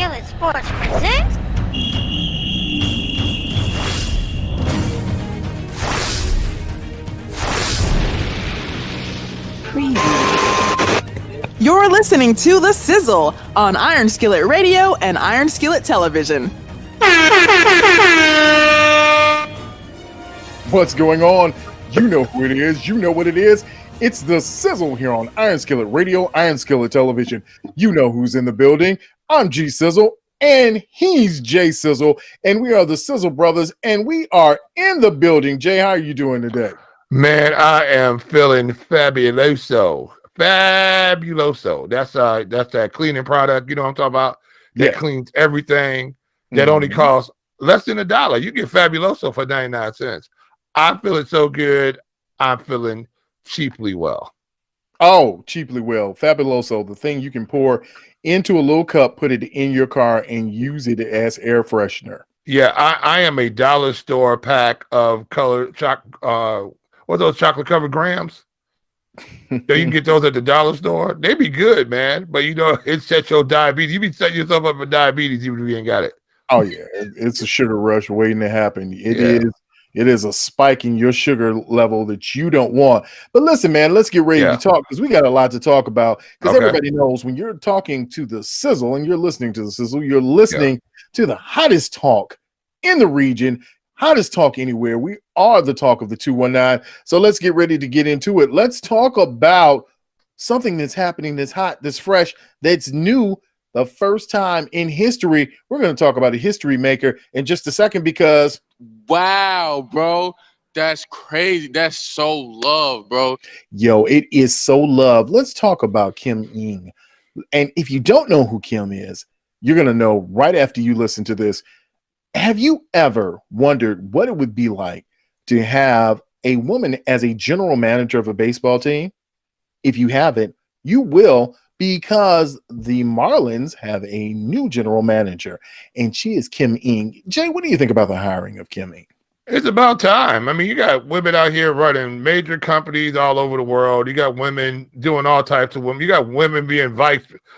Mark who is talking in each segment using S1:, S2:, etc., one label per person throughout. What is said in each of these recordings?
S1: Skillet Sports presents...
S2: You're listening to The Sizzle on Iron Skillet Radio and Iron Skillet Television.
S3: What's going on? You know who it is. You know what it is. It's The Sizzle here on Iron Skillet Radio, Iron Skillet Television. You know who's in the building. I'm G Sizzle, and he's J Sizzle, and we are the Sizzle Brothers, and we are in the building. Jay, how are you doing today?
S4: Man, I am feeling fabuloso. Fabuloso. That's that cleaning product, you know what I'm talking about? That cleans everything. That only costs less than $1. You get Fabuloso for 99 cents. I'm feeling so good. I'm feeling cheaply well.
S3: Oh, cheaply well. Fabuloso, the thing you can pour into a little cup, put it in your car, and use it as air freshener.
S4: Yeah, I am a dollar store pack of colored what those chocolate covered grams? So you can get those at the dollar store. They be good, man. But you know, it sets your diabetes. You be setting yourself up for diabetes even if you ain't got it.
S3: Oh yeah, it's a sugar rush waiting to happen. It is a spike in your sugar level that you don't want. But listen, man, let's get ready to talk because we got a lot to talk about. Because everybody knows when you're talking to the Sizzle and you're listening to the Sizzle, you're listening to the hottest talk in the region, hottest talk anywhere. We are the talk of the 219. So let's get ready to get into it. Let's talk about something that's happening, that's hot, that's fresh, that's new. The first time in history. We're going to talk about a history maker in just a second because
S5: wow, bro, that's crazy. That's so love, bro.
S3: Yo, it is so love. Let's talk about Kim Ng. And if you don't know who Kim is, you're going to know right after you listen to this. Have you ever wondered what it would be like to have a woman as a general manager of a baseball team? If you haven't, you will, because the Marlins have a new general manager, and she is Kim Ng. Jay, what do you think about the hiring of Kim Ng?
S4: It's about time. I mean, you got women out here running major companies all over the world. You got women doing all types of women. You got women being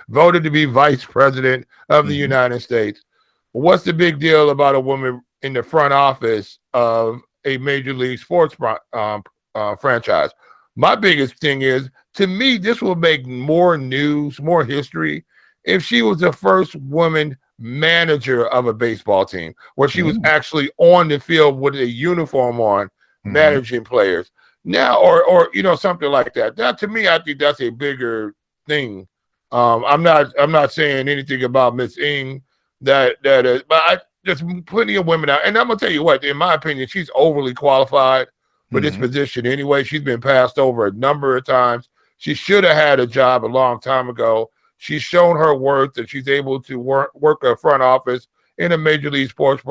S4: voted to be vice president of the United States. What's the big deal about a woman in the front office of a major league sports franchise? My biggest thing is, to me, this will make more news, more history, if she was the first woman manager of a baseball team, where she was actually on the field with a uniform on, managing players. Now, or you know, something like that. That, to me, I think that's a bigger thing. I'm not saying anything about Miss Ng that is, but there's plenty of women out, and I'm gonna tell you what, in my opinion, she's overly qualified for this position anyway. She's been passed over a number of times. She should have had a job a long time ago. She's shown her worth that she's able to work a front office in a major league sports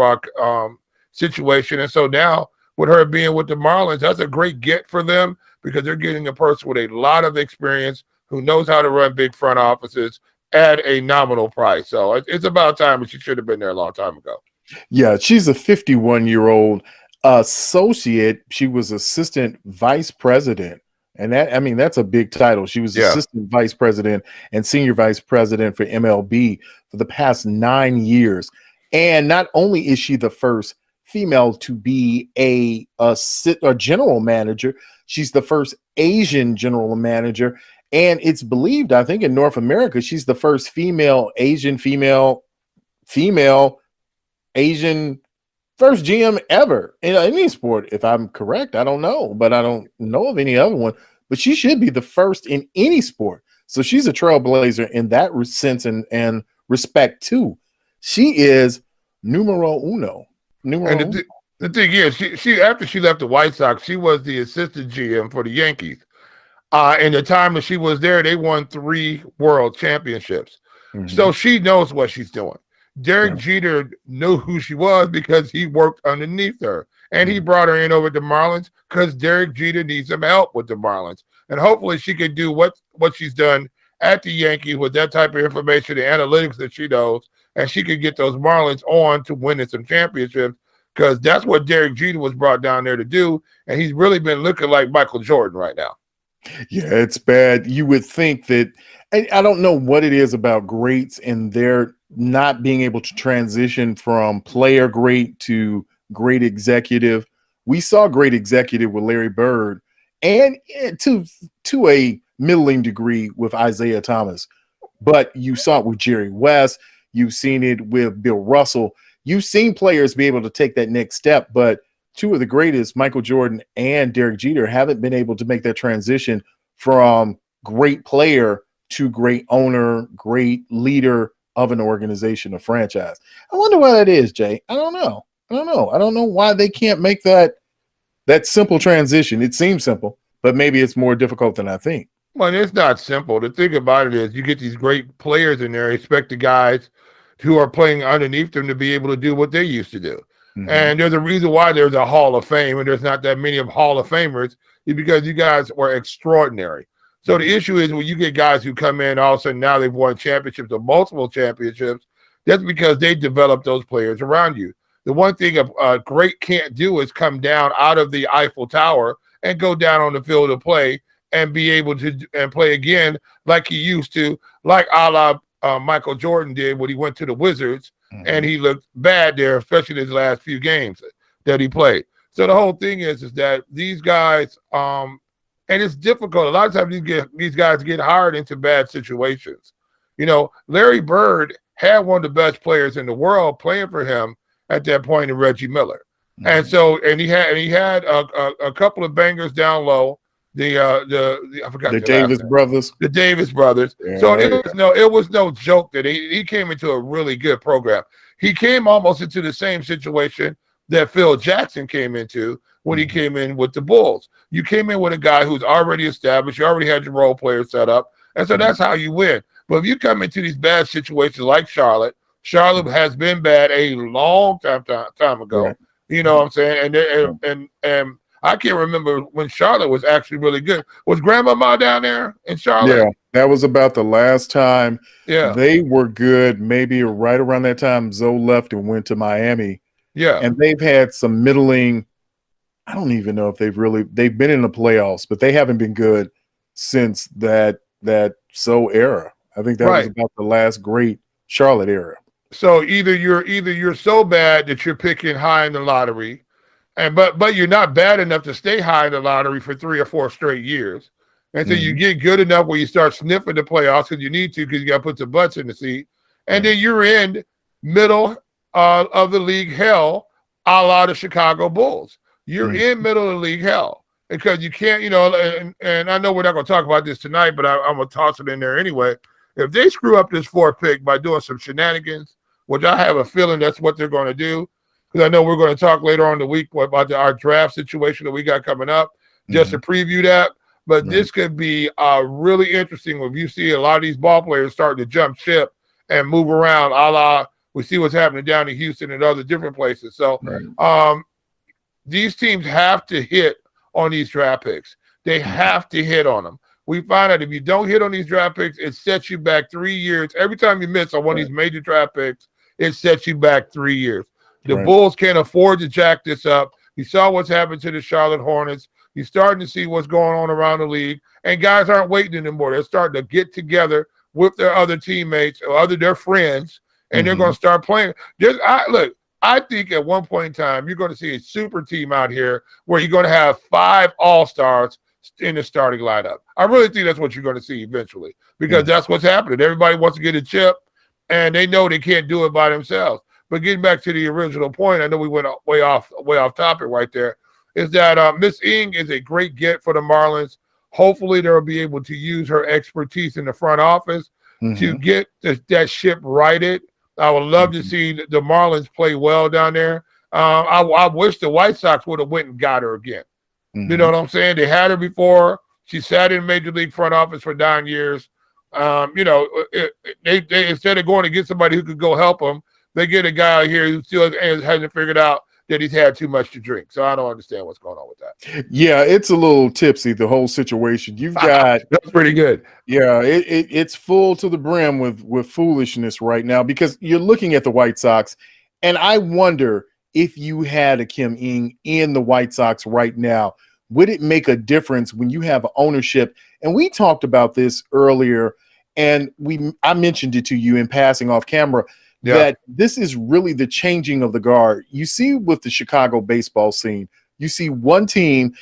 S4: situation. And so now, with her being with the Marlins, that's a great get for them because they're getting a person with a lot of experience who knows how to run big front offices at a nominal price. So it's about time, and she should have been there a long time ago.
S3: Yeah, she's a 51-year-old associate. She was assistant vice president. And that, I mean, that's a big title. She was assistant vice president and senior vice president for MLB for the past 9 years. And not only is she the first female to be a general manager, she's the first Asian general manager. And it's believed, I think, in North America, she's the first female Asian first GM ever in any sport, if I'm correct. I don't know, but I don't know of any other one. But she should be the first in any sport. So she's a trailblazer in that sense and respect, too. She is numero uno.
S4: The thing is, she after she left the White Sox, she was the assistant GM for the Yankees. In the time that she was there, they won 3 world championships. So she knows what she's doing. Derek Jeter knew who she was because he worked underneath her. And he brought her in over the Marlins because Derek Jeter needs some help with the Marlins. And hopefully she can do what she's done at the Yankees with that type of information, the analytics that she knows, and she can get those Marlins on to winning some championships because that's what Derek Jeter was brought down there to do. And he's really been looking like Michael Jordan right now.
S3: Yeah, it's bad. You would think that I don't know what it is about greats and their not being able to transition from player great to great executive. We saw great executive with Larry Bird, and to a middling degree with Isaiah Thomas. But you saw it with Jerry West. You've seen it with Bill Russell. You've seen players be able to take that next step, but two of the greatest, Michael Jordan and Derek Jeter, haven't been able to make that transition from great player to great owner, great leader of an organization, a franchise. I wonder why that is, Jay. I don't know. I don't know why they can't make that simple transition. It seems simple, but maybe it's more difficult than I think.
S4: Well, it's not simple. The thing about it is you get these great players in there, expect the guys who are playing underneath them to be able to do what they used to do. Mm-hmm. And there's a reason why there's a Hall of Fame and there's not that many of Hall of Famers, is because you guys were extraordinary. So the issue is when you get guys who come in, all of a sudden now they've won championships or multiple championships, that's because they developed those players around you. The one thing a great can't do is come down out of the Eiffel Tower and go down on the field of play and be able to and play again like he used to, like a la Michael Jordan did when he went to the Wizards, and he looked bad there, especially in his last few games that he played. So the whole thing is that these guys, and it's difficult. A lot of times these guys get hired into bad situations. You know, Larry Bird had one of the best players in the world playing for him at that point in Reggie Miller. And so, and he had a couple of bangers down low. I forgot
S3: the Davis brothers.
S4: The Davis brothers. Yeah, so it was no joke that he came into a really good program. He came almost into the same situation that Phil Jackson came into when he came in with the Bulls. You came in with a guy who's already established. You already had your role players set up, and so that's how you win. But if you come into these bad situations like Charlotte has been bad a long time ago. Right. You know what I'm saying? And I can't remember when Charlotte was actually really good. Was Grandmama down there in Charlotte?
S3: Yeah, that was about the last time they were good, maybe right around that time Zoe left and went to Miami.
S4: Yeah.
S3: And they've had some middling, I don't even know if they've been in the playoffs, but they haven't been good since that Zoe era. I think that was about the last great Charlotte era.
S4: So either you're so bad that you're picking high in the lottery, but you're not bad enough to stay high in the lottery for 3 or 4 straight years. And so you get good enough where you start sniffing the playoffs because you need to, because you got to put some butts in the seat. And then you're in middle of the league hell, a la the Chicago Bulls. You're in middle of the league hell because you can't, and I know we're not going to talk about this tonight, but I'm going to toss it in there anyway. If they screw up this 4th pick by doing some shenanigans, which I have a feeling that's what they're going to do, because I know we're going to talk later on in the week about our draft situation that we got coming up, just to preview that. But this could be really interesting if you see a lot of these ball players starting to jump ship and move around, a la we see what's happening down in Houston and other different places. So these teams have to hit on these draft picks. They have to hit on them. We find out if you don't hit on these draft picks, it sets you back 3 years. Every time you miss on one of these major draft picks, it sets you back 3 years. The Bulls can't afford to jack this up. You saw what's happened to the Charlotte Hornets. You're starting to see what's going on around the league. And guys aren't waiting anymore. They're starting to get together with their other teammates or their friends, and they're going to start playing. I think at one point in time, you're going to see a super team out here where you're going to have 5 all-stars in the starting lineup. I really think that's what you're going to see eventually, because that's what's happening. Everybody wants to get a chip, and they know they can't do it by themselves. But getting back to the original point, I know we went way off topic right there, is that Miss Ng is a great get for the Marlins. Hopefully they'll be able to use her expertise in the front office to get that ship righted. I would love to see the Marlins play well down there. I wish the White Sox would have went and got her again. You know what I'm saying? They had her before. She sat in Major League front office for 9 years. They instead of going to get somebody who could go help them, they get a guy out here who still hasn't figured out that he's had too much to drink. So I don't understand what's going on with that.
S3: Yeah, it's a little tipsy, the whole situation. You've got
S4: that's pretty good.
S3: Yeah, it's full to the brim with foolishness right now, because you're looking at the White Sox, and I wonder if you had a Kim Ng in the White Sox right now, would it make a difference when you have ownership? And we talked about this earlier, And I mentioned it to you in passing off camera that this is really the changing of the guard. You see with the Chicago baseball scene, you see one team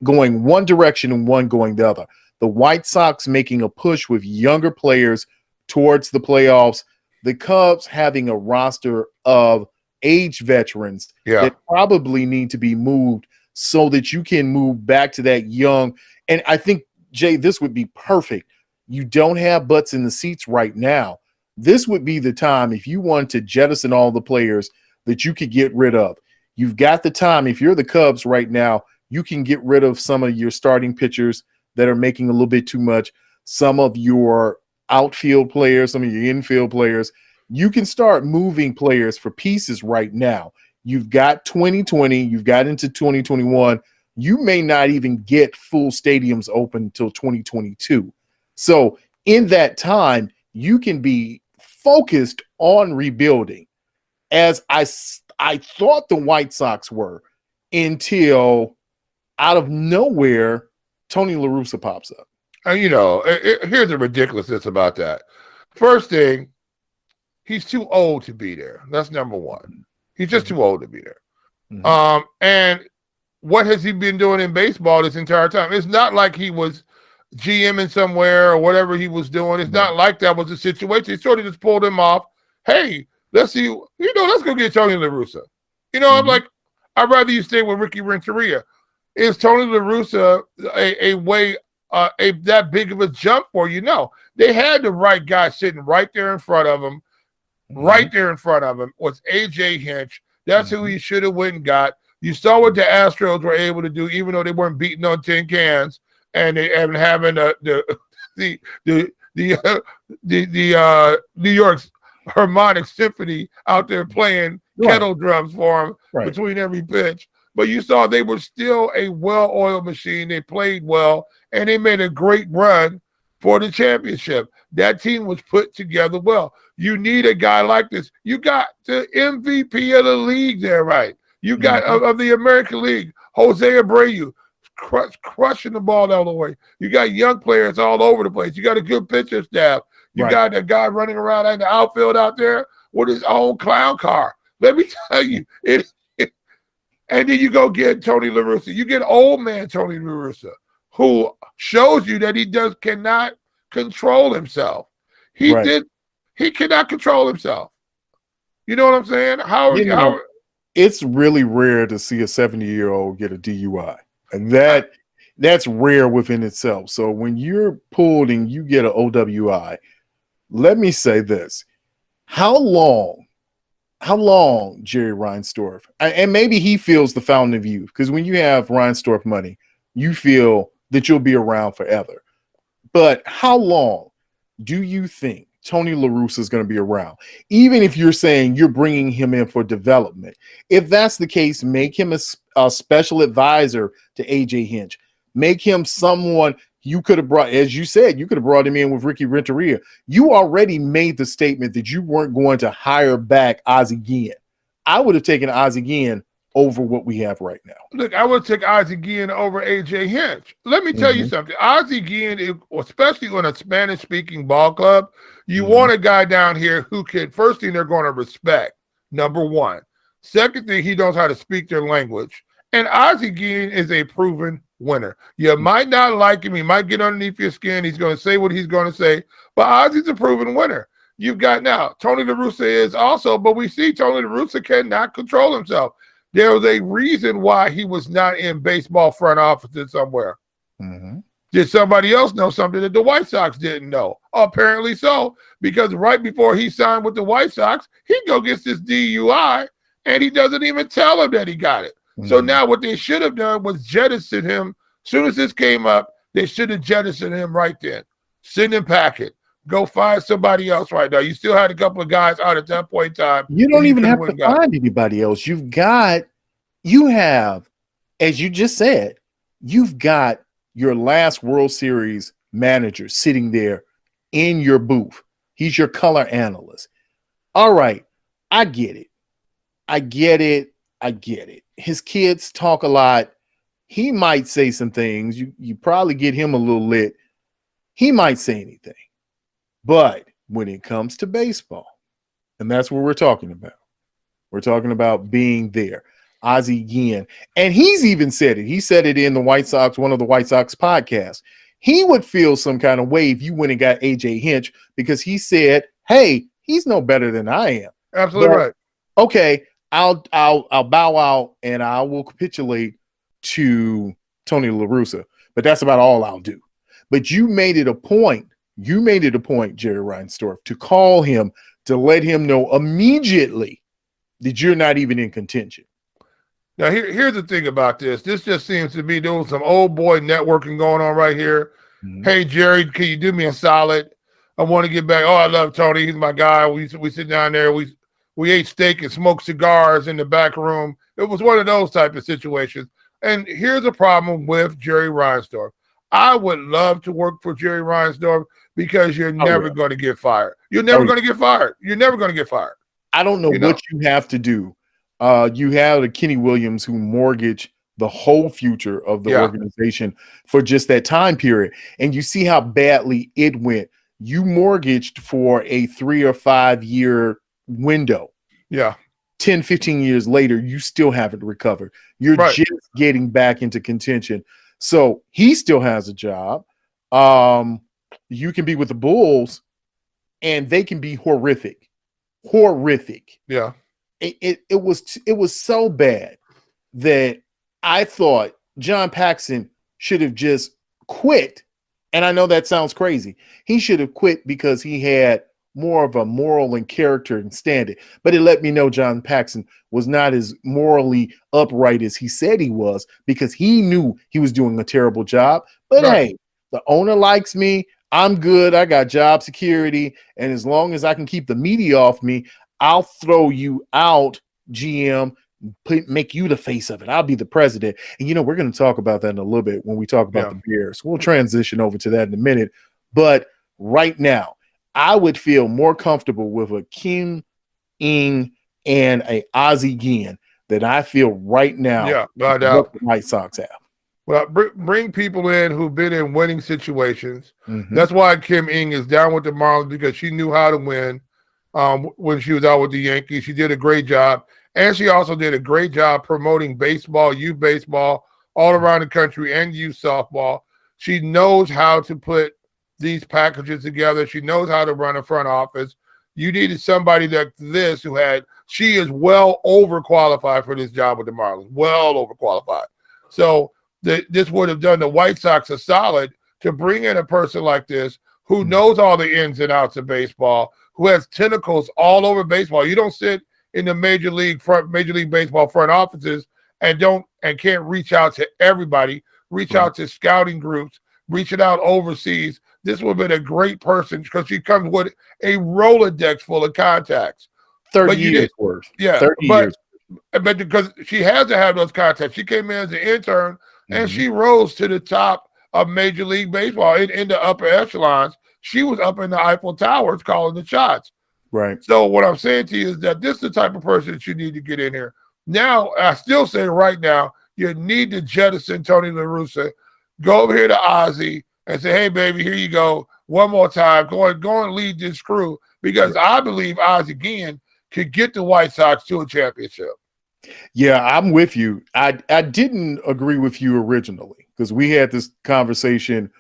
S3: going one direction and one going the other. The White Sox making a push with younger players towards the playoffs. The Cubs having a roster of age veterans that probably need to be moved so that you can move back to that young. And I think, Jay, this would be perfect. You don't have butts in the seats right now. This would be the time if you want to jettison all the players that you could get rid of. You've got the time. If you're the Cubs right now, you can get rid of some of your starting pitchers that are making a little bit too much, some of your outfield players, some of your infield players. You can start moving players for pieces right now. You've got 2020, you've got into 2021. You may not even get full stadiums open until 2022. So in that time, you can be focused on rebuilding, as I thought the White Sox were, until out of nowhere, Tony Larussa pops up.
S4: Here's the ridiculousness about that. First thing, he's too old to be there. That's number one. He's just too old to be there. And what has he been doing in baseball this entire time? It's not like he was GMing somewhere or whatever he was doing. It's not like that was the situation. He sort of just pulled him off. Hey, let's see. Let's go get Tony LaRussa. I'm like, I'd rather you stay with Ricky Renteria. Is Tony LaRussa a way, that big of a jump for you? No. They had the right guy sitting right there in front of him. Right there in front of him was A.J. Hinch. That's who he should have went and got. You saw what the Astros were able to do, even though they weren't beating on tin cans, and they haven't having the New York's harmonic symphony out there playing kettle drums for him between every pitch. But you saw they were still a well-oiled machine. They played well, and they made a great run for the championship. That team was put together well. You need a guy like this. You got the MVP of the league there, right? You got of the American League, Jose Abreu, crushing the ball all the way. You got young players all over the place. You got a good pitcher staff. You got a guy running around in the outfield out there with his own clown car. Let me tell you, and then you go get Tony LaRussa. You get old man Tony LaRussa, who shows you that he cannot control himself. He cannot control himself. You know what I'm saying?
S3: It's really rare to see a 70-year-old get a DUI. And that's rare within itself. So when you're pulled and you get an OWI, let me say this. How long, Jerry Reinsdorf, and maybe he feels the fountain of youth, because when you have Reinsdorf money, you feel that you'll be around forever. But how long do you think Tony LaRussa is going to be around? Even if you're saying you're bringing him in for development, if that's the case, make him a special advisor to AJ Hinch. Make him someone you could have brought, as you said, you could have brought him in with Ricky Renteria. You already made the statement that you weren't going to hire back Ozzie Guillen. I would have taken Ozzie Guillen over what we have right now.
S4: Look, I would take Ozzie Guillen over AJ Hinch. Let me tell you something. Ozzie Guillen, especially on a Spanish-speaking ball club, you want a guy down here who can, first thing they're going to respect, number one. Second thing, he knows how to speak their language. And Ozzie Guillen is a proven winner. You might not like him. He might get underneath your skin. He's going to say what he's going to say. But Ozzie's a proven winner. You've got now, Tony LaRussa is also, but we see Tony LaRussa cannot control himself. There was a reason why he was not in baseball front offices somewhere. Did somebody else know something that the White Sox didn't know? Apparently so, because right before he signed with the White Sox, he go gets this DUI, and he doesn't even tell him that he got it. So now what they should have done was jettison him. As soon as this came up, they should have jettisoned him right then. Send him packet. Go find somebody else right now. You still had a couple of guys out at that point in time.
S3: You don't even have to find anybody else. You have, as you just said, you've got your last World Series manager sitting there in your booth. He's your color analyst. All right, I get it. His kids talk a lot. He might say some things. You probably get him a little lit. He might say anything. But when it comes to baseball, and that's what we're talking about. We're talking about being there. Ozzie Guillen. And he's even said it. He said it in the White Sox, one of the White Sox podcasts. He would feel some kind of way if you went and got AJ Hinch because he said, hey, he's no better than I am.
S4: Absolutely right.
S3: Okay, I'll bow out and I will capitulate to Tony La Russa, but that's about all I'll do. But you made it a point, Jerry Reinsdorf, to call him, to let him know immediately that you're not even in contention.
S4: Now, here's the thing about this. This just seems to be doing some old boy networking going on right here. Mm-hmm. Hey, Jerry, can you do me a solid? I want to get back. Oh, I love Tony. He's my guy. We sit down there. We ate steak and smoked cigars in the back room. It was one of those type of situations. And here's a problem with Jerry Reinsdorf. I would love to work for Jerry Reinsdorf because you're never going to get fired. You're never going to get fired. You're never going to get fired.
S3: I don't know what you have to do. You have a Kenny Williams who mortgaged the whole future of the organization for just that time period. And you see how badly it went. You mortgaged for a 3 or 5 year window.
S4: Yeah.
S3: 10, 15 years later, you still haven't recovered. You're just getting back into contention. So he still has a job. You can be with the Bulls and they can be horrific.
S4: Yeah.
S3: It was so bad that I thought John Paxson should have just quit. And I know that sounds crazy. He should have quit because he had more of a moral and character and standing. But it let me know John Paxson was not as morally upright as he said he was because he knew he was doing a terrible job. But hey, the owner likes me. I'm good. I got job security. And as long as I can keep the media off me, I'll throw you out, GM, make you the face of it. I'll be the president. And, we're going to talk about that in a little bit when we talk about the Bears. We'll transition over to that in a minute. But right now, I would feel more comfortable with a Kim Ng and a Ozzie Guillen than I feel right now.
S4: Yeah, no
S3: doubt. The White Sox have.
S4: Well, bring people in who've been in winning situations. Mm-hmm. That's why Kim Ng is down with the Marlins because she knew how to win. When she was out with the Yankees, she did a great job. And she also did a great job promoting baseball, youth baseball, all around the country, and youth softball. She knows how to put these packages together. She knows how to run a front office. You needed somebody like this she is well overqualified for this job with the Marlins, well overqualified. So this would have done the White Sox a solid to bring in a person like this who knows all the ins and outs of baseball, who has tentacles all over baseball. You don't sit in the Major League Baseball front offices and can't reach out to everybody, out to scouting groups, reaching out overseas. This would have been a great person because she comes with a Rolodex full of contacts.
S3: 30 years worth.
S4: Yeah.
S3: 30 years.
S4: But because she has to have those contacts. She came in as an intern and she rose to the top of Major League Baseball in the upper echelons. She was up in the Eiffel Towers calling the shots.
S3: Right.
S4: So what I'm saying to you is that this is the type of person that you need to get in here. Now, I still say right now, you need to jettison Tony La Russa. Go over here to Ozzie and say, hey, baby, here you go. One more time. Go and lead this crew because I believe Ozzie Guillen could get the White Sox to a championship.
S3: Yeah, I'm with you. I didn't agree with you originally because we had this conversation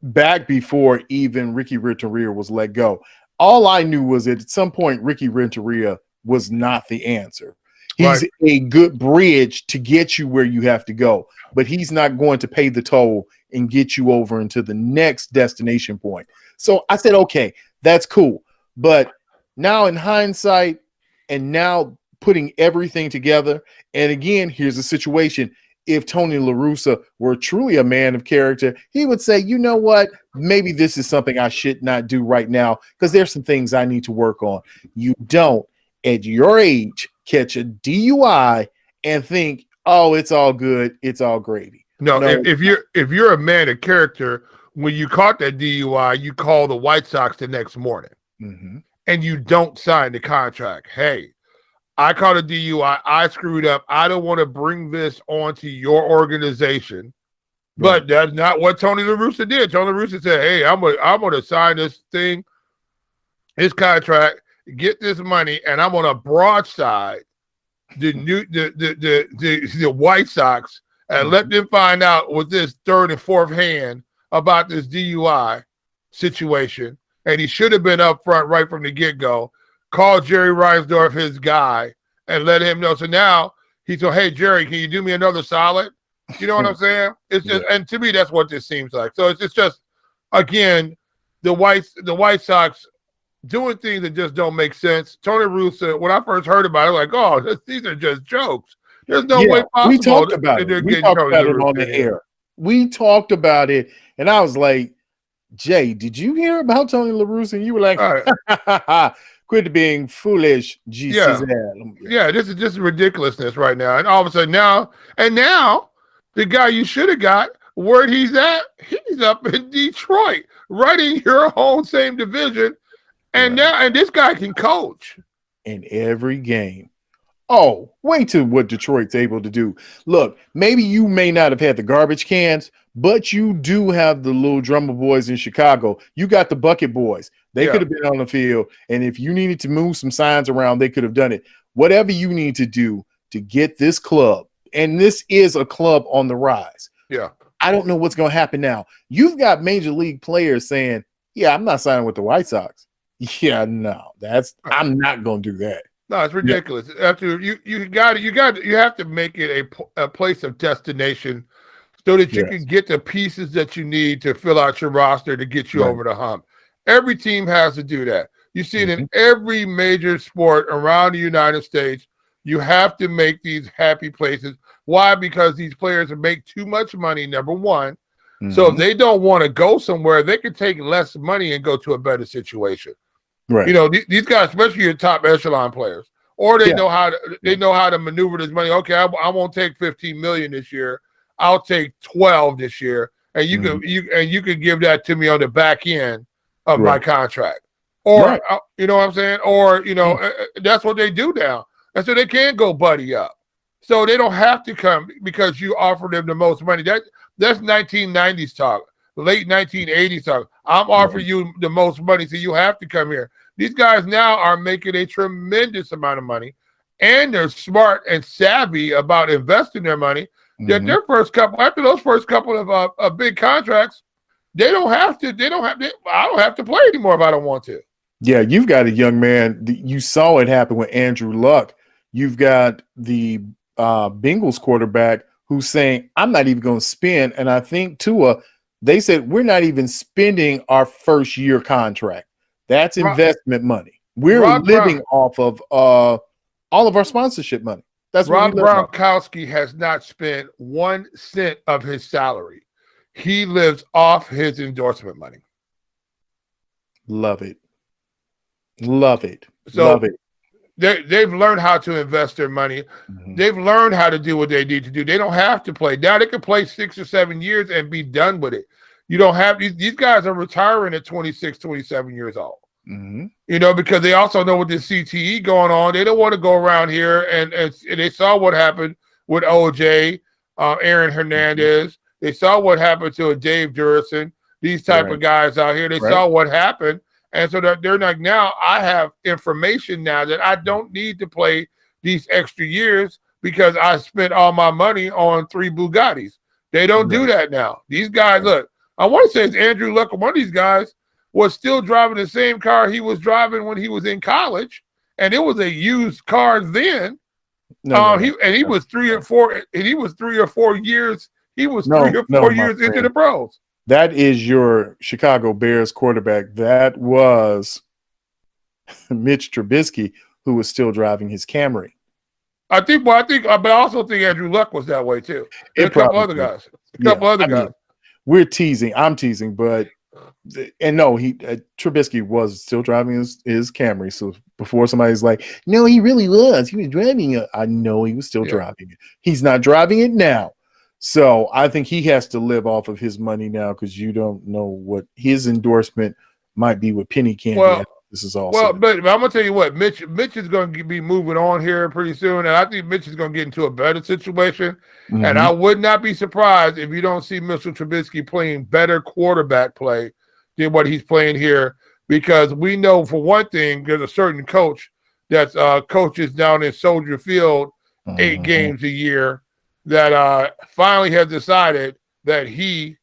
S3: back before even Ricky Renteria was let go. All I knew was that at some point Ricky Renteria was not the answer. He's a good bridge to get you where you have to go, but he's not going to pay the toll and get you over into the next destination point. So I said, okay, that's cool. But now in hindsight and now putting everything together, and again, here's the situation. If Tony La Russa were truly a man of character, he would say, you know what, maybe this is something I should not do right now because there's some things I need to work on. You don't, at your age, catch a DUI and think, oh, it's all good, it's all gravy.
S4: No, if you're a man of character, when you caught that DUI, you call the White Sox the next morning and you don't sign the contract. Hey, I caught a DUI. I screwed up. I don't want to bring this onto your organization. But that's not what Tony La Russa did. Tony La Russa said, hey, I'm gonna sign this thing. his contract, get this money, and I'm on a broadside the White Sox and let them find out with this third and fourth hand about this DUI situation. And he should have been up front right from the get-go. Call Jerry Reinsdorf his guy and let him know. So now he's like, hey, Jerry, can you do me another solid? You know what I'm saying? It's just, and to me, that's what this seems like. So it's just, again, the White Sox doing things that just don't make sense. Tony Russa, when I first heard about it, like, oh, these are just jokes. There's no way possible.
S3: We talked about it. We talked about it on the air. We talked about it, and I was like, Jay, did you hear about Tony La Russa? And you were like, right. Quit being foolish, G Sizzle.
S4: Yeah, this is just ridiculousness right now. And all of a sudden now the guy you should have got, where he's at, he's up in Detroit, right in your own same division. And now this guy can coach.
S3: In every game. Oh, wait till what Detroit's able to do. Look, maybe you may not have had the garbage cans, but you do have the little drummer boys in Chicago. You got the bucket boys. They could have been on the field. And if you needed to move some signs around, they could have done it. Whatever you need to do to get this club, and this is a club on the rise.
S4: Yeah.
S3: I don't know what's going to happen now. You've got major league players saying, yeah, I'm not signing with the White Sox. Yeah, no, I'm not going to do that.
S4: No, it's ridiculous. Yeah. After you have to make it a place of destination so that you can get the pieces that you need to fill out your roster to get you over the hump. Every team has to do that. You see it in every major sport around the United States. You have to make these happy places. Why? Because these players make too much money, number one. So if they don't want to go somewhere, they can take less money and go to a better situation. Right. You know, these guys, especially your top echelon players, or they know how to maneuver this money. Okay, I won't take $15 million this year. I'll take 12 this year, and you can give that to me on the back end of my contract. Or you know what I'm saying? Or that's what they do now, and so they can go buddy up. So they don't have to come because you offer them the most money. That's 1990s talk. Late 1980s talk. I'm offering you the most money, so you have to come here. These guys now are making a tremendous amount of money, and they're smart and savvy about investing their money. That their after those first couple of big contracts, I don't have to play anymore if I don't want to.
S3: Yeah, you've got a young man. You saw it happen with Andrew Luck. You've got the Bengals quarterback who's saying, I'm not even going to spend. And I think Tua, they said, we're not even spending our first year contract. That's investment money. We're living off of all of our sponsorship money. That's
S4: Rob Gronkowski has not spent 1 cent of his salary. He lives off his endorsement money.
S3: Love it. Love it.
S4: So
S3: Love it.
S4: They've learned how to invest their money. They've learned how to do what they need to do. They don't have to play. Now they can play 6 or 7 years and be done with it. You don't have these guys are retiring at 26, 27 years old. Because they also know with this CTE going on, they don't want to go around here and they saw what happened with OJ, Aaron Hernandez. They saw what happened to Dave Durison, these type of guys out here. They saw what happened. And so they're like, now I have information now that I don't need to play these extra years because I spent all my money on 3 Bugattis. They don't do that now. These guys, look, I want to say it's Andrew Luck. One of these guys was still driving the same car he was driving when he was in college, and it was a used car then. He was 3 or 4. And he was 3 or 4 years. He was 3 or 4 years into the pros.
S3: That is your Chicago Bears quarterback. That was Mitch Trubisky, who was still driving his Camry.
S4: But I also think Andrew Luck was that way too. A couple other guys.
S3: We're teasing. I'm teasing, but Trubisky was still driving his Camry. So before somebody's like, no, he really was. He was driving it. I know he was still driving it. He's not driving it now. So I think he has to live off of his money now because you don't know what his endorsement might be with penny candy. This is all.
S4: Well, but I'm gonna tell you what, Mitch is going to be moving on here pretty soon, and I think Mitch is going to get into a better situation. And I would not be surprised if you don't see Mitchell Trubisky playing better quarterback play than what he's playing here because we know for one thing, there's a certain coach that's coaches down in Soldier Field 8 games a year that finally has decided that he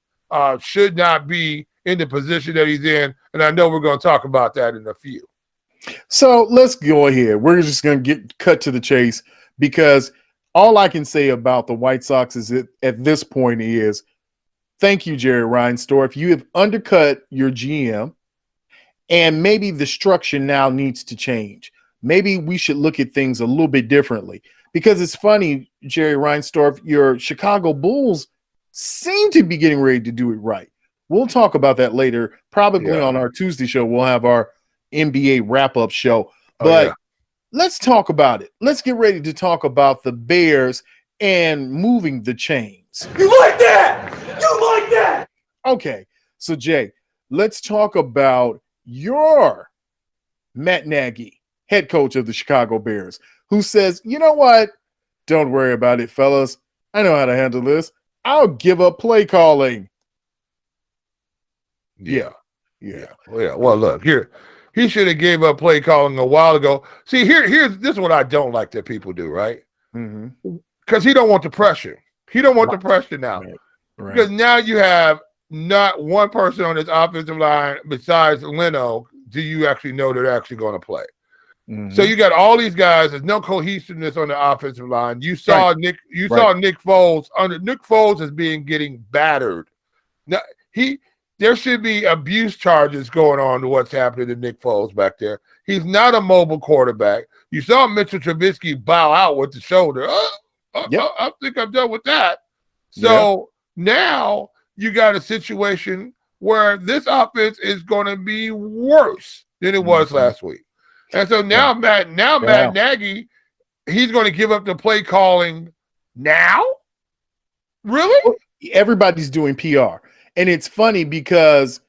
S4: should not be in the position that he's in. And I know we're going to talk about that in a few.
S3: So let's go ahead. We're just going to get cut to the chase, because all I can say about the White Sox is at this point is thank you, Jerry Reinsdorf. You have undercut your GM, and maybe the structure now needs to change. Maybe we should look at things a little bit differently, because it's funny, Jerry Reinsdorf, your Chicago Bulls seem to be getting ready to do it right. We'll talk about that later. Probably on our Tuesday show, we'll have our NBA wrap-up show. But let's talk about it. Let's get ready to talk about the Bears and moving the chains.
S1: You like that? You like that?
S3: Okay, so Jay, let's talk about your Matt Nagy, head coach of the Chicago Bears, who says, you know what? Don't worry about it, fellas. I know how to handle this. I'll give up play calling. Yeah.
S4: Well, look, here, he should have gave up play calling a while ago. See, here's this is what I don't like that people do, right? Because he don't want the pressure. He don't want the pressure now.
S3: Right.
S4: Because now you have not one person on this offensive line besides Leno do you actually know they're actually going to play. So you got all these guys. There's no cohesiveness on the offensive line. You saw Nick Foles. Nick Foles is getting battered. Now there should be abuse charges going on to what's happening to Nick Foles back there. He's not a mobile quarterback. You saw Mitchell Trubisky bow out with the shoulder. I think I'm done with that. So now you got a situation where this offense is going to be worse than it was last week. And so now Matt Nagy, he's going to give up the play calling now? Really?
S3: Everybody's doing PR. And it's funny because,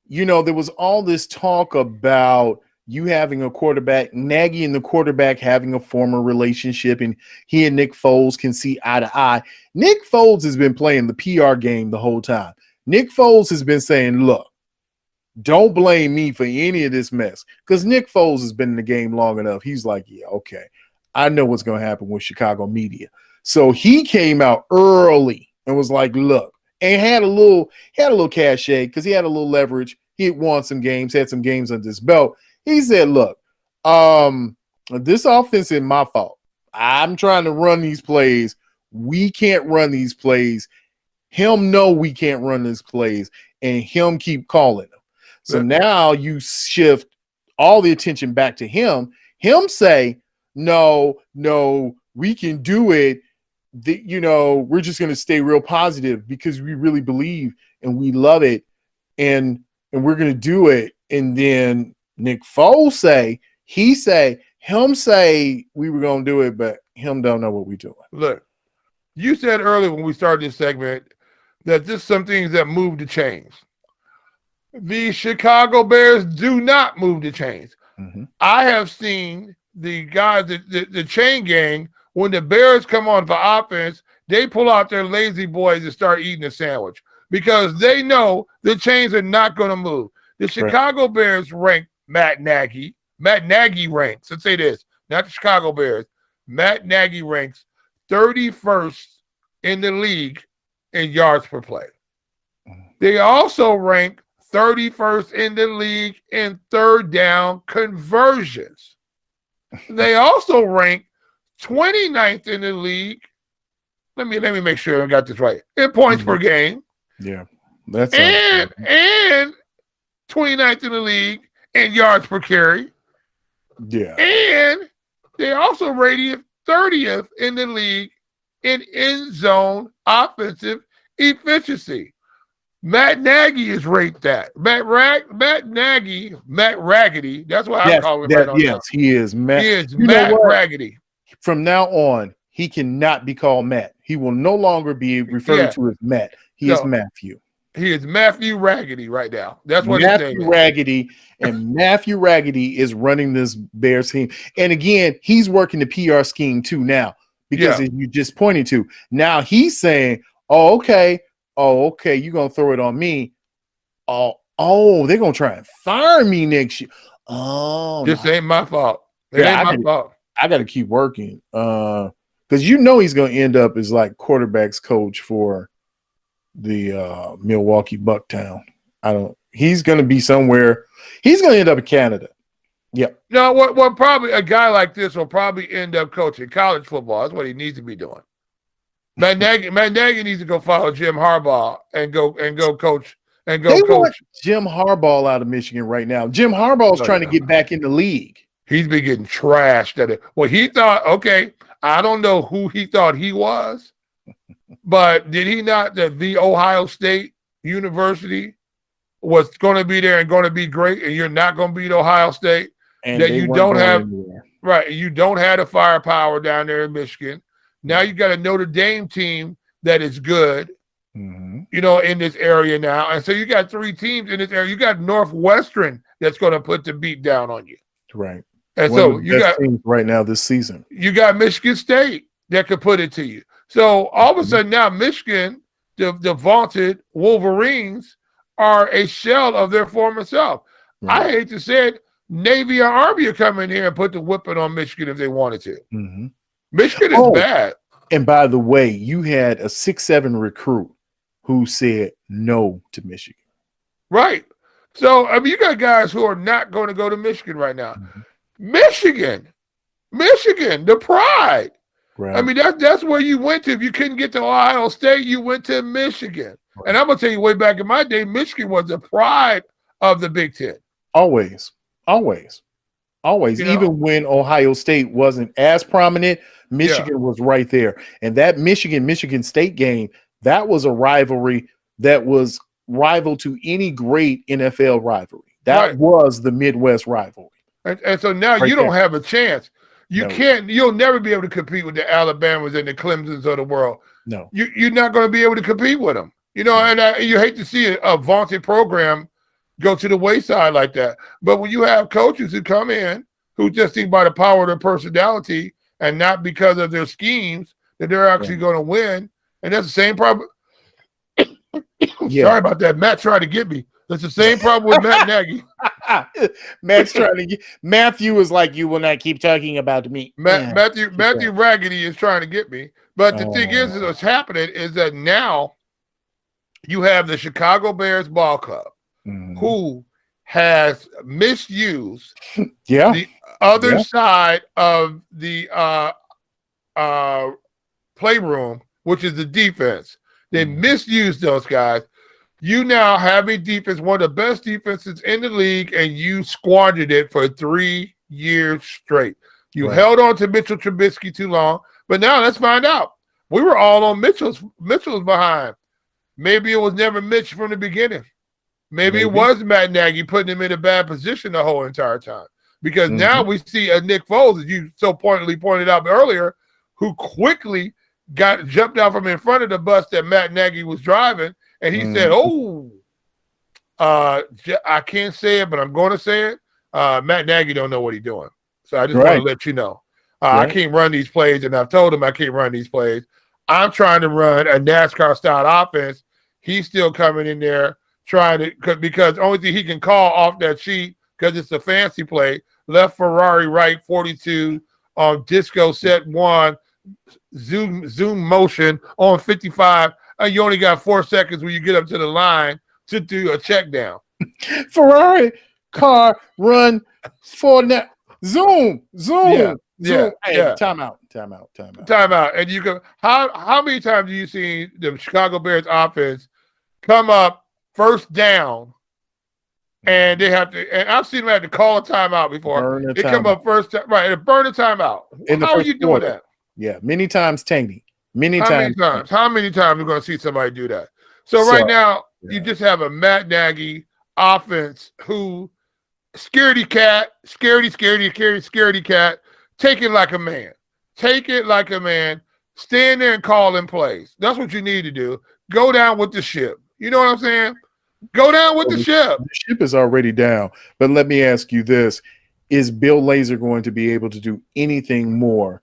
S3: there was all this talk about you having a quarterback, Nagy and the quarterback having a former relationship, and he and Nick Foles can see eye to eye. Nick Foles has been playing the PR game the whole time. Nick Foles has been saying, look, don't blame me for any of this mess, because Nick Foles has been in the game long enough. He's like, yeah, okay, I know what's going to happen with Chicago media. So he came out early and was like, look, and had a little cachet because he had a little leverage. He had won some games, had some games under his belt. He said, look, this offense is my fault. I'm trying to run these plays. We can't run these plays. Him know we can't run these plays, and him keep calling them. So now you shift all the attention back to him. Him say, no, we can do it. We're just going to stay real positive because we really believe and we love it, and we're going to do it. And then Nick Foles say we were going to do it, but him don't know what we're doing.
S4: Look, you said earlier when we started this segment that there's some things that move the chains. The Chicago Bears do not move the chains. I have seen the guys, the chain gang, when the Bears come on for offense, they pull out their lazy boys and start eating a sandwich because they know the chains are not going to move. The Chicago Bears rank Matt Nagy. Matt Nagy ranks, let's say this, not the Chicago Bears. Matt Nagy ranks 31st in the league in yards per play. They also rank 31st in the league in third down conversions. They also rank 29th in the league. Let me make sure I got this right. In points per game.
S3: Yeah. That's
S4: and 29th in the league in yards per carry.
S3: Yeah.
S4: And they also rated 30th in the league in end zone offensive efficiency. Matt Nagy is rated that. Matt Raggedy. That's what I call him right on.
S3: Yes, he is.
S4: He is Matt Raggedy.
S3: From now on, he cannot be called Matt. He will no longer be referred to as Matt. He is Matthew.
S4: He is Matthew Raggedy right now. That's what
S3: Matthew Raggedy, and Matthew Raggedy is running this Bears team. And again, he's working the PR scheme too now, because as you just pointed to, now he's saying, "Oh, okay, you're gonna throw it on me. Oh, Oh, they're gonna try and fire me next year. Oh,
S4: This ain't my fault.
S3: I got to keep working. Because he's gonna end up as like quarterbacks coach for the Milwaukee Bucktown. He's gonna be somewhere. He's gonna end up in Canada. Yep.
S4: No, what probably a guy like this will probably end up coaching college football. That's what he needs to be doing. Matt Nagy needs to go follow Jim Harbaugh and go coach and go
S3: they
S4: coach.
S3: Want Jim Harbaugh out of Michigan right now. Jim Harbaugh's trying to get back in the league.
S4: He's been getting trashed at it. Well, he thought, okay, I don't know who he thought he was, but did he not that the Ohio State University was going to be there and going to be great, and you're not going to beat Ohio State?
S3: And
S4: that you don't have right, you don't have the firepower down there in Michigan. Now you got a Notre Dame team that is good, in this area now. And so you got 3 teams in this area. You got Northwestern that's going to put the beat down on you.
S3: Right.
S4: And
S3: One
S4: so
S3: of the
S4: you
S3: best
S4: got
S3: teams right now this season.
S4: You got Michigan State that could put it to you. So all of a sudden now Michigan, the vaunted Wolverines, are a shell of their former self. Right. I hate to say it, Navy or Army are coming here and put the whipping on Michigan if they wanted to.
S3: Mm-hmm.
S4: Michigan is bad.
S3: And by the way, you had a 6'7" recruit who said no to Michigan.
S4: Right. So, I mean, you got guys who are not going to go to Michigan right now. Mm-hmm. Michigan, the pride. Right. I mean, that's where you went to. If you couldn't get to Ohio State, you went to Michigan. Right. And I'm going to tell you, way back in my day, Michigan was the pride of the Big Ten.
S3: Always. Even when Ohio State wasn't as prominent, Michigan was right there. And that Michigan State game, that was a rivalry that was rival to any great NFL rivalry. That was the Midwest rivalry.
S4: And so now you don't have a chance. You'll never be able to compete with the Alabamas and the Clemsons of the world.
S3: No.
S4: You're not going to be able to compete with them. And you hate to see a vaunted program go to the wayside like that. But when you have coaches who come in who just think by the power of their personality and not because of their schemes that they're actually going to win, and that's the same problem. Sorry about that. Matt tried to get me. That's the same problem with Matt Nagy.
S3: Matt's trying to get Matthew is like, you will not keep talking about me.
S4: Matthew Raggedy is trying to get me. But the thing is what's happening is that now you have the Chicago Bears ball club who has misused the other side of the playroom, which is the defense. They misused those guys. You now have a defense, one of the best defenses in the league, and you squandered it for 3 years straight. You held on to Mitchell Trubisky too long, but now let's find out. We were all on Mitchell's behind. Maybe it was never Mitch from the beginning. Maybe it was Matt Nagy putting him in a bad position the whole entire time. Because now we see a Nick Foles, as you so pointedly pointed out earlier, who quickly jumped out from in front of the bus that Matt Nagy was driving, and he said, I can't say it, but I'm going to say it. Matt Nagy don't know what he's doing. So I just want to let you know. I can't run these plays, and I've told him I can't run these plays. I'm trying to run a NASCAR-style offense. He's still coming in there trying to – because the only thing he can call off that sheet, because it's a fancy play, left Ferrari, right 42 on disco set 1, zoom motion on 55, and you only got 4 seconds when you get up to the line to do a check down.
S3: Ferrari car run for now. Zoom. Hey, time out. And you go.
S4: How many times do you see the Chicago Bears offense come up first down, and they have to? And I've seen them have to call a timeout before. They come up first, right? And burn a timeout. How are you doing that?
S3: Yeah, many times, Tangy.
S4: How many times are we going to see somebody do that? So right now, you just have a Matt Nagy offense who scaredy cat, take it like a man. Take it like a man. Stand there and call in plays. That's what you need to do. Go down with the ship. You know what I'm saying? Go down with the ship.
S3: The ship is already down. But let me ask you this. Is Bill Lazor going to be able to do anything more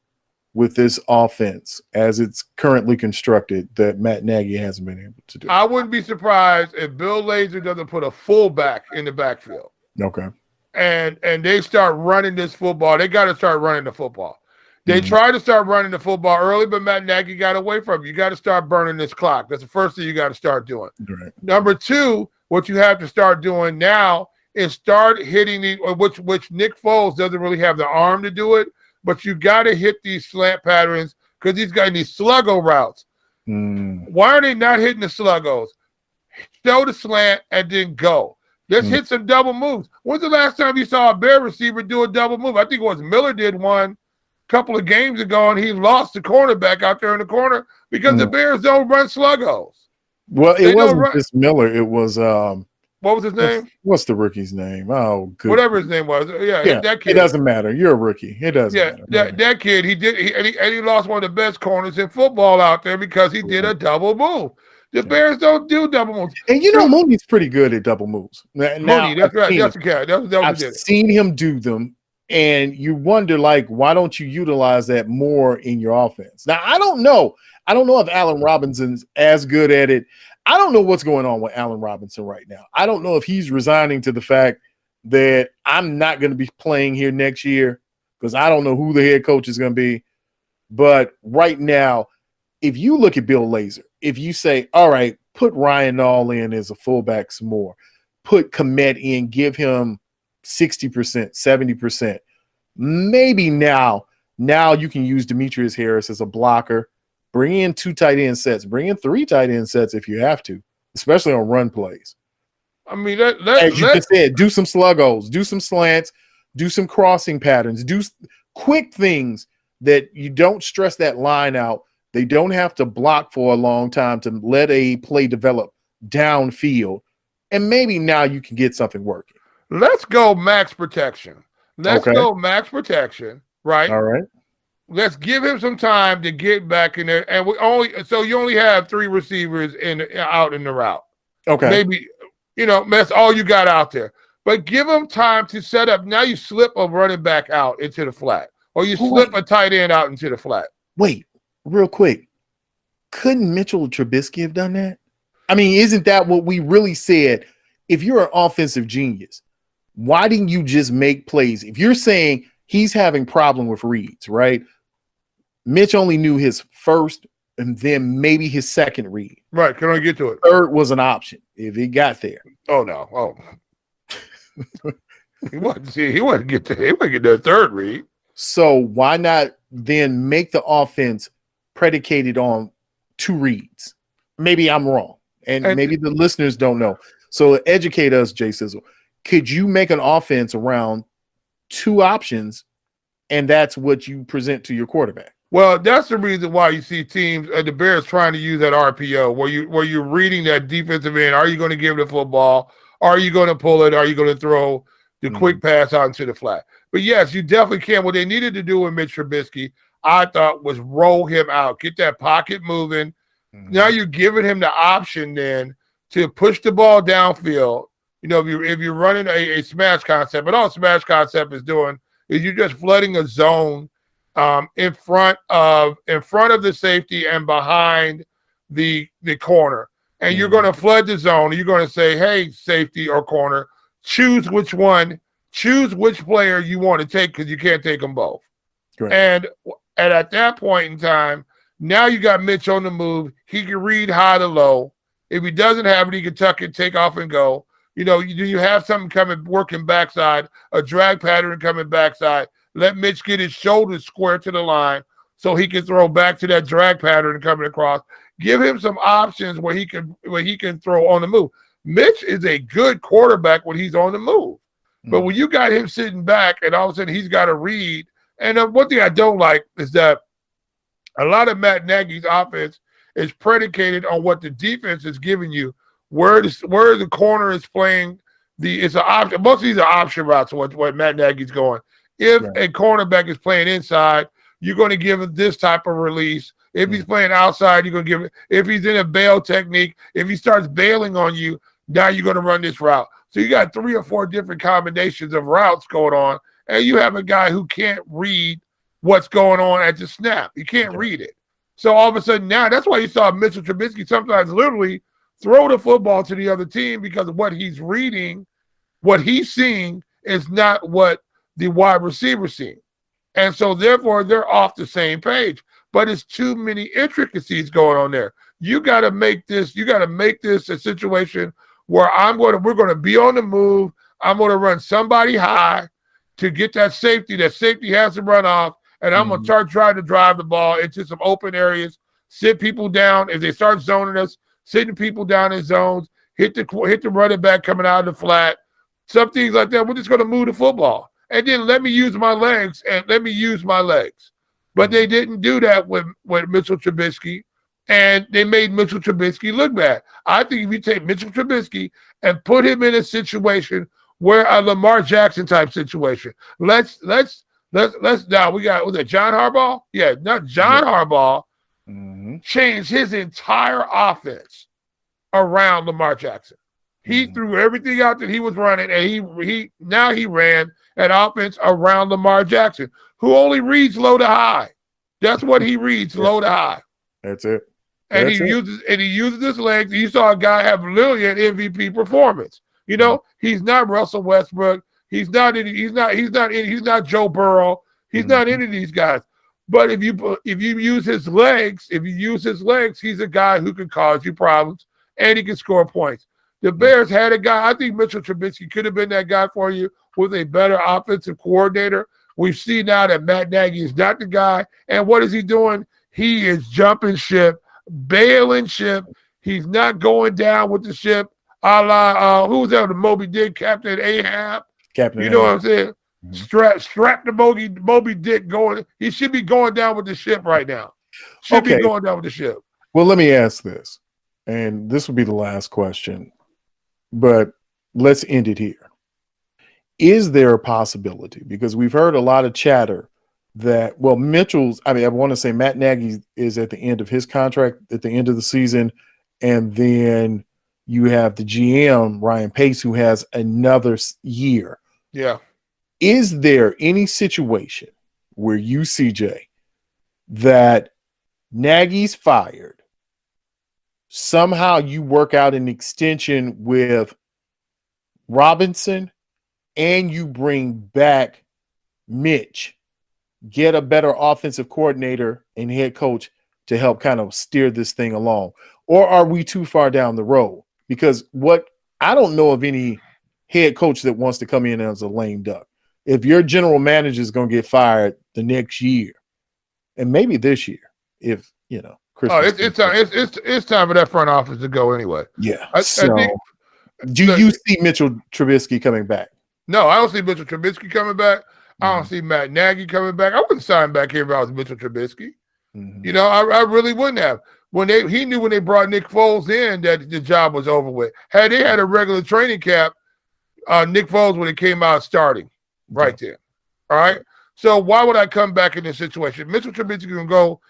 S3: with this offense as it's currently constructed that Matt Nagy hasn't been able to do?
S4: I wouldn't be surprised if Bill Lazor doesn't put a fullback in the backfield.
S3: Okay.
S4: And they start running this football. They got to start running the football. They tried to start running the football early, but Matt Nagy got away from it. You got to start burning this clock. That's the first thing you got to start doing.
S3: Right.
S4: Number two, what you have to start doing now is start hitting which Nick Foles doesn't really have the arm to do it, but you got to hit these slant patterns because he's got these sluggo routes. Why are they not hitting the sluggos? Show the slant and then go. Let's hit some double moves. When's the last time you saw a Bear receiver do a double move? I think it was Miller did one a couple of games ago, and he lost the cornerback out there in the corner because the Bears don't run sluggos.
S3: Well, it wasn't just Miller. It was
S4: what was his name?
S3: What's the rookie's name? Oh, good.
S4: Whatever his name was. Yeah, that kid.
S3: It doesn't matter. You're a rookie. It doesn't matter.
S4: That kid, he lost one of the best corners in football out there because he did a double move. The Bears don't do double moves.
S3: And Mooney's pretty good at double moves.
S4: Mooney, that's right. That's the cat.
S3: I've seen him do them, and you wonder, why don't you utilize that more in your offense? Now, I don't know. I don't know if Allen Robinson's as good at it. I don't know what's going on with Allen Robinson right now. I don't know if he's resigning to the fact that I'm not going to be playing here next year because I don't know who the head coach is going to be. But right now, if you look at Bill Lazor, if you say, all right, put Ryan Nall in as a fullback some more, put Komet in, give him 60%, 70%, maybe now you can use Demetrius Harris as a blocker, bring in 2 tight end sets, bring in 3 tight end sets if you have to, especially on run plays.
S4: I mean,
S3: as you just said, do some sluggos, do some slants, do some crossing patterns, do quick things that you don't stress that line out. They don't have to block for a long time to let a play develop downfield. And maybe now you can get something working.
S4: Let's go max protection. Go max protection, right?
S3: All right.
S4: Let's give him some time to get back in there. And you only have 3 receivers out in the route.
S3: Okay.
S4: Maybe, that's all you got out there. But give him time to set up. Now you slip a running back out into the flat. Or you slip a tight end out into the flat.
S3: Wait. Real quick, couldn't Mitchell Trubisky have done that? I mean, isn't that what we really said? If you're an offensive genius, why didn't you just make plays? If you're saying he's having problem with reads, right? Mitch only knew his first and then maybe his second read.
S4: Right. Can I get to it?
S3: Third was an option if he got there.
S4: Oh, no. Oh. He wasn't get the third read.
S3: So why not then make the offense predicated on 2 reads? Maybe I'm wrong, and maybe the listeners don't know. So educate us, J Sizzle. Could you make an offense around 2 options, and that's what you present to your quarterback?
S4: Well, that's the reason why you see teams, the Bears, trying to use that RPO, where you're reading that defensive end. Are you going to give the football? Are you going to pull it? Are you going to throw the quick pass out into the flat? But yes, you definitely can. What they needed to do with Mitch Trubisky, I thought, was roll him out, get that pocket moving. Now you're giving him the option then to push the ball downfield. If you're running a smash concept, but all smash concept is doing is you're just flooding a zone in front of the safety and behind the corner. And you're going to flood the zone. You're going to say, hey, safety or corner, choose which one, choose which player you want to take because you can't take them both.
S3: Correct.
S4: And at that point in time, now you got Mitch on the move. He can read high to low. If he doesn't have it, he can tuck it, take off and go. You have something coming, working backside, a drag pattern coming backside. Let Mitch get his shoulders square to the line so he can throw back to that drag pattern coming across. Give him some options where he can throw on the move. Mitch is a good quarterback when he's on the move. But when you got him sitting back and all of a sudden he's got to read, and one thing I don't like is that a lot of Matt Nagy's offense is predicated on what the defense is giving you, where the corner is playing. It's an option. Most of these are option routes. What Matt Nagy's going. If a cornerback is playing inside, you're going to give him this type of release. If he's playing outside, you're going to give it. If he's in a bail technique, if he starts bailing on you, now you're going to run this route. So you got 3 or 4 different combinations of routes going on, and you have a guy who can't read what's going on at the snap. You can't read it. So all of a sudden now, that's why you saw Mitchell Trubisky sometimes literally throw the football to the other team, because of what he's reading. What he's seeing is not what the wide receiver's seeing. And so therefore they're off the same page. But it's too many intricacies going on there. You got to make this a situation where we're going to be on the move. I'm going to run somebody high to get that safety. That safety has to run off, and I'm going to start trying to drive the ball into some open areas, sit people down. If they start zoning us, sitting people down in zones, hit the running back coming out of the flat, some things like that. We're just going to move the football, and then let me use my legs. But they didn't do that with Mitchell Trubisky, and they made Mitchell Trubisky look bad. I think if you take Mitchell Trubisky and put him in a situation where a Lamar Jackson type situation, let's now we got, was it John Harbaugh? Yeah, not John Harbaugh. Changed his entire offense around Lamar Jackson. He threw everything out that he was running, and he ran an offense around Lamar Jackson, who only reads low to high. That's what he reads, low to high.
S3: That's it.
S4: And he uses his legs. You saw a guy have literally an MVP performance. You know, he's not Russell Westbrook. He's not Joe Burrow. He's not any of these guys. But if you use his legs, he's a guy who can cause you problems, and he can score points. The Bears had a guy. I think Mitchell Trubisky could have been that guy for you with a better offensive coordinator. We see now that Matt Nagy is not the guy. And what is he doing? He is jumping ship, bailing ship. He's not going down with the ship. A la, who's that? The Moby Dick, Captain Ahab. You know what I'm saying? Strap the Moby Dick going. He should be going down with the ship right now. Should be going down with the ship.
S3: Well, let me ask this, and this will be the last question, but let's end it here. Is there a possibility, because we've heard a lot of chatter that, I want to say Matt Nagy is at the end of his contract at the end of the season, and then you have the GM, Ryan Pace, who has another year.
S4: Yeah.
S3: Is there any situation where you, CJ, that Nagy's fired, somehow you work out an extension with Robinson, and you bring back Mitch, get a better offensive coordinator and head coach to help kind of steer this thing along? Or are we too far down the road? Because I don't know of any head coach that wants to come in as a lame duck. If your general manager is going to get fired the next year, and maybe this year, if Christmas.
S4: It's time for that front office to go anyway.
S3: Yeah. Do you see Mitchell Trubisky coming back?
S4: No, I don't see Mitchell Trubisky coming back. I don't see Matt Nagy coming back. I wouldn't sign back here if I was Mitchell Trubisky. I really wouldn't have. He knew when they brought Nick Foles in that the job was over with. Had they had a regular training camp, Nick Foles would have came out starting right there. All right. So why would I come back in this situation? Mitchell Trubisky can go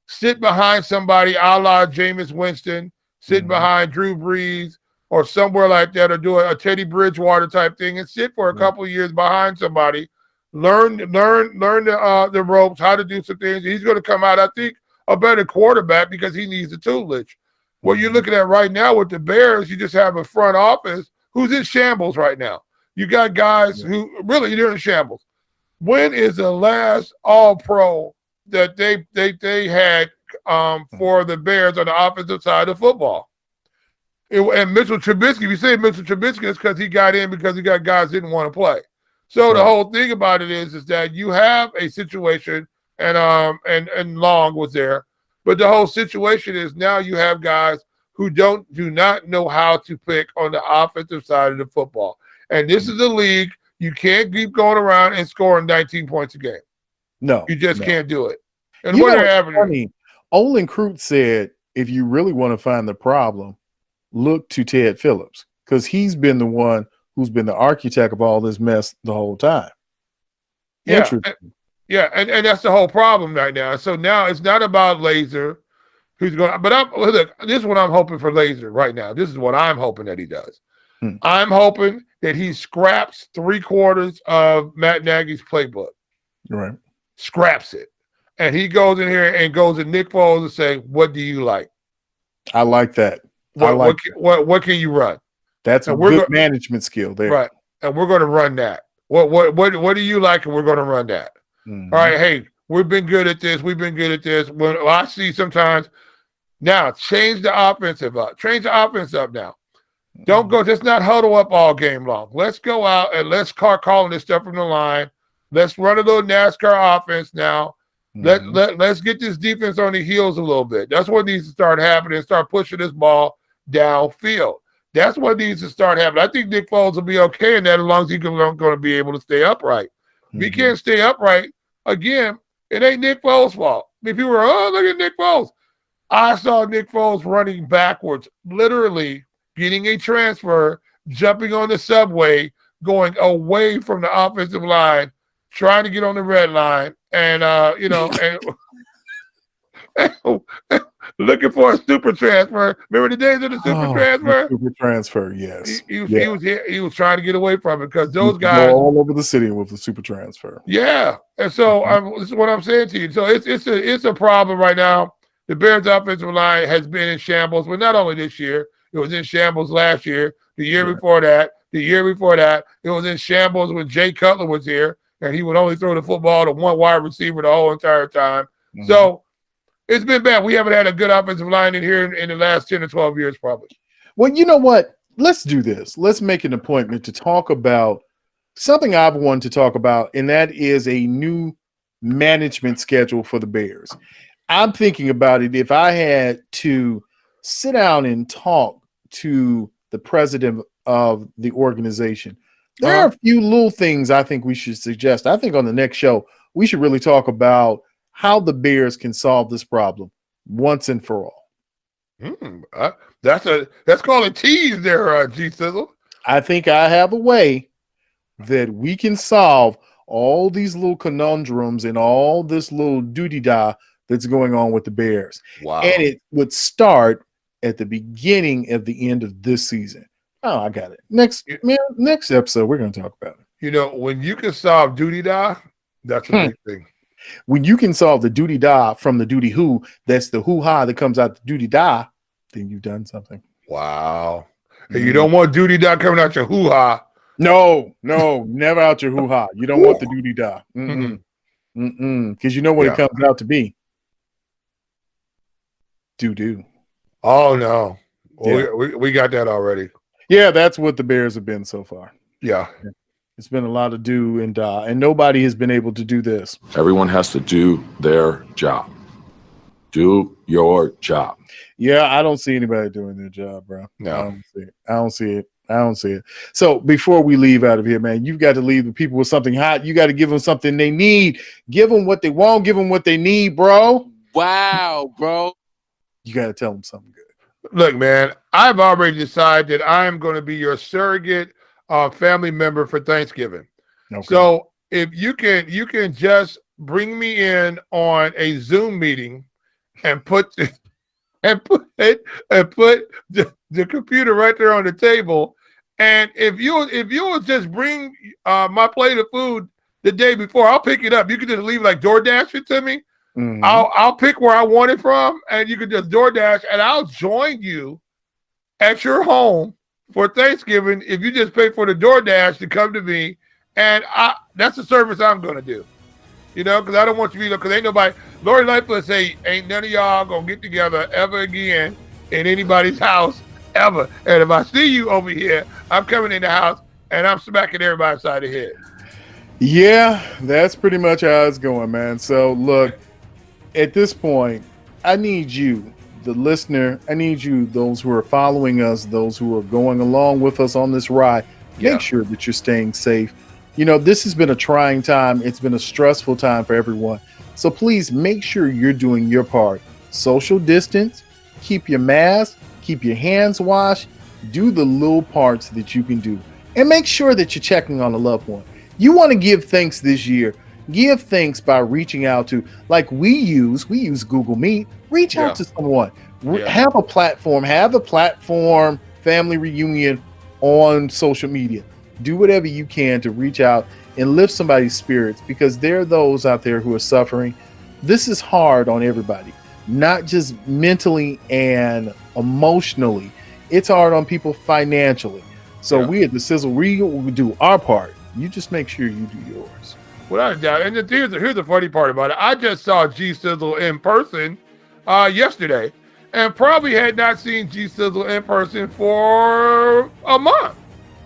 S4: sit behind somebody a la Jameis Winston, sitting behind Drew Brees or somewhere like that, or do a Teddy Bridgewater type thing and sit for a couple of years behind somebody, learn the ropes, how to do some things. He's going to come out, I think, a better quarterback because he needs the tutelage. What you're looking at right now with the Bears, you just have a front office who's in shambles right now. You got guys who really, they're in shambles. When is the last All-Pro that they had for the Bears on the offensive side of football? And Mitchell Trubisky, if you say Mitchell Trubisky, it's because he got in because he got guys who didn't want to play. So the whole thing about it is that you have a situation, and Long was there, but the whole situation is now you have guys who do not know how to pick on the offensive side of the football. And this is a league. You can't keep going around and scoring 19 points a game. No. You just can't do it. And what are happening?
S3: Olin Krute said, if you really want to find the problem, look to Ted Phillips, because he's been the one who's been the architect of all this mess the whole time.
S4: Yeah. And that's the whole problem right now. So now it's not about Lazor, who's going. But look, this is what I'm hoping for Lazor right now. This is what I'm hoping that he does. I'm hoping that he scraps 3/4 of Matt Nagy's playbook.
S3: Right.
S4: scraps it. And he goes in here and goes to Nick Foles and say, what do you like?
S3: I like that.
S4: What can you run?
S3: That's a good management skill there.
S4: Right. And we're going to run that. What do you like? And we're going to run that.
S3: Mm-hmm.
S4: All right. Hey, we've been good at this. We've been good at this. When I see sometimes now change the offensive up. Change the offense up now. Don't go, just not huddle up all game long. Let's go out and let's start calling this stuff from the line. Let's run a little NASCAR offense now. Let's get this defense on the heels a little bit. That's what needs to start happening. Start pushing this ball downfield. That's what needs to start happening. I think Nick Foles will be okay in that as long as he's going to be able to stay upright. If he can't stay upright, again, it ain't Nick Foles' fault. I mean, people are, oh, look at Nick Foles. I saw Nick Foles running backwards, literally getting a transfer, jumping on the subway, going away from the offensive line, trying to get on the red line, and looking for a super transfer. Remember the days of the super transfer?
S3: Super transfer, yes.
S4: He was trying to get away from it because those guys
S3: all over the city with the super transfer.
S4: Yeah, and so this is what I'm saying to you. So it's a problem right now. The Bears' offensive line has been in shambles, but not only this year. It was in shambles last year, the year before that, the year before that. It was in shambles when Jay Cutler was here, and he would only throw the football to one wide receiver the whole entire time. Mm-hmm. So it's been bad. We haven't had a good offensive line in here in the last 10 or 12 years probably.
S3: Well, you know what? Let's do this. Let's make an appointment to talk about something I've wanted to talk about, and that is a new management schedule for the Bears. I'm thinking about it. If I had to sit down and talk to the president of the organization, there are a few little things I think we should suggest. I think on the next show, we should really talk about how the Bears can solve this problem once and for all.
S4: That's called a tease there, G Sizzle.
S3: I think I have a way that we can solve all these little conundrums and all this little doody-da that's going on with the Bears.
S4: Wow.
S3: And it would start at the beginning of the end of this season. Oh, I got it. Next episode, we're going to talk about it.
S4: You know, when you can solve doody-da, that's a big thing.
S3: When you can solve the doody-da from the doody-hoo, that's the hoo-ha that comes out the doody-da, then you've done something.
S4: Wow. And you don't want doody-da coming out your hoo-ha.
S3: No, never out your hoo-ha. You don't want the doody-da. Because you know what it comes out to be. Doo-doo.
S4: Oh, no. Well, we got that already.
S3: Yeah, that's what the Bears have been so far.
S4: Yeah.
S3: It's been a lot of do and die, and nobody has been able to do this.
S6: Everyone has to do their job. Do your job.
S3: Yeah, I don't see anybody doing their job, bro.
S4: No.
S3: I don't see it. So before we leave out of here, man, you've got to leave the people with something hot. You got to give them something they need. Give them what they want. Give them what they need, bro.
S5: Wow, bro.
S3: You got to tell them something good.
S4: Look, man, I've already decided that I am going to be your surrogate family member for Thanksgiving. Okay. So if you can just bring me in on a Zoom meeting and put the computer right there on the table, and if you will just bring my plate of food the day before, I'll pick it up. You can just leave like DoorDash it to me. Mm-hmm. I'll pick where I want it from, and you can just DoorDash, and I'll join you at your home for Thanksgiving if you just pay for the DoorDash to come to me, and that's the service I'm going to do. You know, because I don't want you to, because ain't nobody, Lori Lightfoot say, ain't none of y'all going to get together ever again in anybody's house, ever. And if I see you over here, I'm coming in the house, and I'm smacking everybody upside the head.
S3: Yeah, that's pretty much how it's going, man. So, look, at this point, I need you, the listener, I need you, those who are following us, those who are going along with us on this ride, make sure that you're staying safe. You know, this has been a trying time. It's been a stressful time for everyone. So please make sure you're doing your part. Social distance, keep your mask, keep your hands washed, do the little parts that you can do. And make sure that you're checking on a loved one. You want to give thanks this year. Give thanks by reaching out to, like we use Google Meet. Reach out to someone. Have a platform family reunion on social media. Do whatever you can to reach out and lift somebody's spirits, because there are those out there who are suffering. This is hard on everybody, not just mentally and emotionally. It's hard on people financially. So we at the Sizzle, we do our part. You just make sure you do yours.
S4: Without a doubt. And here's the funny part about it. I just saw G Sizzle in person yesterday, and probably had not seen G Sizzle in person for a month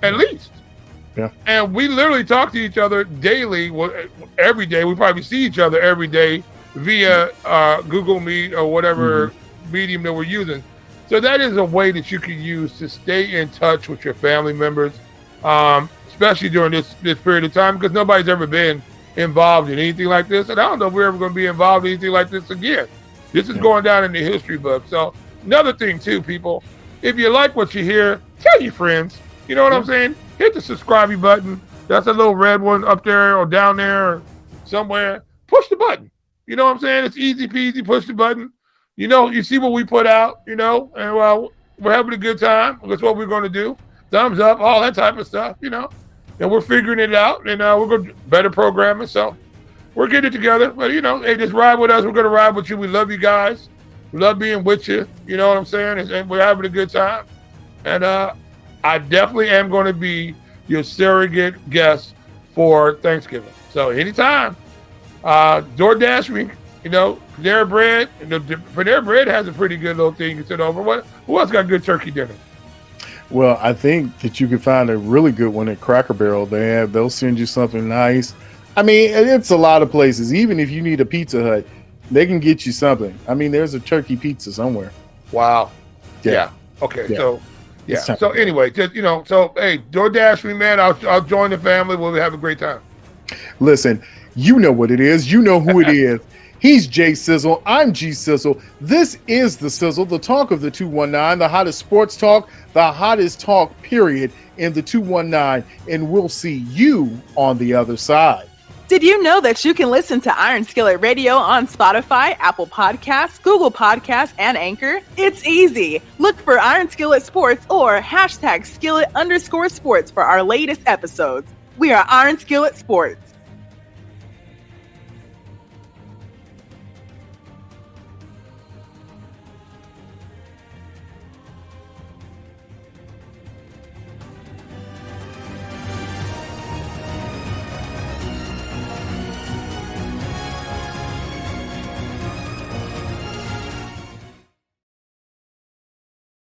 S4: at least.
S3: Yeah.
S4: And we literally talk to each other daily. Well, every day. We probably see each other every day via Google Meet or whatever medium that we're using. So that is a way that you can use to stay in touch with your family members, especially during this period of time, because nobody's ever been involved in anything like this. And I don't know if we're ever going to be involved in anything like this again. This is going down in the history book. So another thing too, people, if you like what you hear, tell your friends. You know what I'm saying? Hit the subscribe button. That's a little red one up there or down there or somewhere. Push the button. You know what I'm saying? It's easy peasy. Push the button. You know, you see what we put out, you know, and we're having a good time. That's what we're going to do. Thumbs up, all that type of stuff, you know. And we're figuring it out, and we're going to better programming. So we're getting it together. But, you know, hey, just ride with us. We're going to ride with you. We love you guys. We love being with you. You know what I'm saying? And we're having a good time. And I definitely am going to be your surrogate guest for Thanksgiving. So anytime, DoorDash me. You know, Panera Bread. Panera Bread has a pretty good little thing you sit over. Who else got good turkey dinner?
S3: Well, I think that you can find a really good one at Cracker Barrel. They'll send you something nice. I mean, it's a lot of places. Even if you need a Pizza Hut, they can get you something. I mean, there's a turkey pizza somewhere.
S4: Wow. Yeah. Okay. Yeah. So, yeah. So anyway, just, you know, so hey, DoorDash me, man. I'll join the family. We'll have a great time.
S3: Listen, you know what it is. You know who it is. He's J Sizzle. I'm G Sizzle. This is the Sizzle, the talk of the 219, the hottest sports talk, the hottest talk, period, in the 219. And we'll see you on the other side.
S2: Did you know that you can listen to Iron Skillet Radio on Spotify, Apple Podcasts, Google Podcasts, and Anchor? It's easy. Look for Iron Skillet Sports or #Skillet_sports for our latest episodes. We are Iron Skillet Sports.